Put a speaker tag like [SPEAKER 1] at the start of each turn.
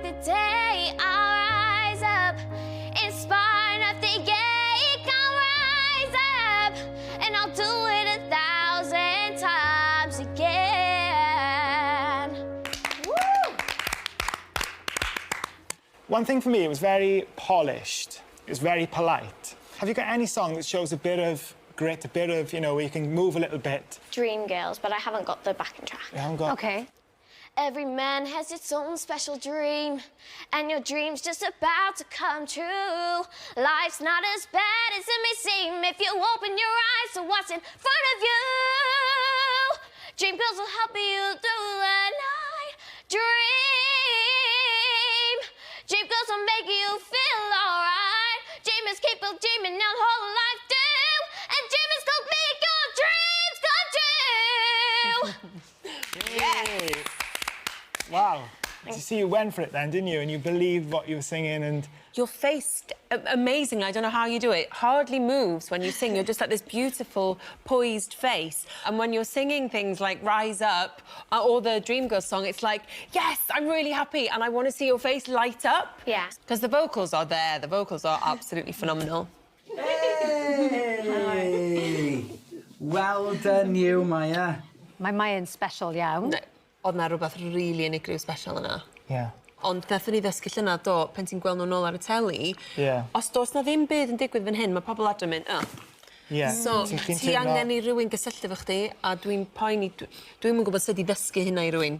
[SPEAKER 1] the day I'll rise up. In spite of the ache, I'll rise up. And I'll do it 1,000 times again. Woo!
[SPEAKER 2] One thing for me, it was very polished. It was very polite. Have you got any song that shows a bit of grit, a bit of, you know, where you can move a little bit?
[SPEAKER 1] Dream Girls, but I haven't got the backing track.
[SPEAKER 2] You haven't got...
[SPEAKER 3] Okay.
[SPEAKER 1] Every man has its own special dream, and your dream's just about to come true. Life's not as bad as it may seem if you open your eyes to what's in front of you. Dream Girls will help you through the night. Dream. Dream Girls will make you feel alright. Dreamers keep on dreaming your whole life too, and dreamers go make your dreams come true.
[SPEAKER 2] Yes! Wow. You see, you went for it then, didn't you? And you believed what you were singing and...
[SPEAKER 3] Your face, amazing. I don't know how you do it. Hardly moves when you sing. You're just like this beautiful, poised face. And when you're singing things like Rise Up or the Dreamgirls song, it's like, yes, I'm really happy. And I want to see your face light up.
[SPEAKER 1] Yeah.
[SPEAKER 3] Because the vocals are there. The vocals are absolutely phenomenal.
[SPEAKER 4] Hey! Well done you, Maya.
[SPEAKER 5] Mae Maya'n special iawn.
[SPEAKER 3] Oedd 'na rhywbeth really unigryw special yna.
[SPEAKER 2] Yeah.
[SPEAKER 3] Ond nathon ni ddysgu llynedd do, pen ti'n gweld nhw nôl ar y teli, os does na ddim byd yn digwydd fan hyn, mae pobl adre mynd,
[SPEAKER 2] Yeah.
[SPEAKER 3] So, ti angen i rhywun gysylltu efo chdi, a dwi'n poeni, dwi'n yn gwybod sut i ddysgu hynna i rhywun.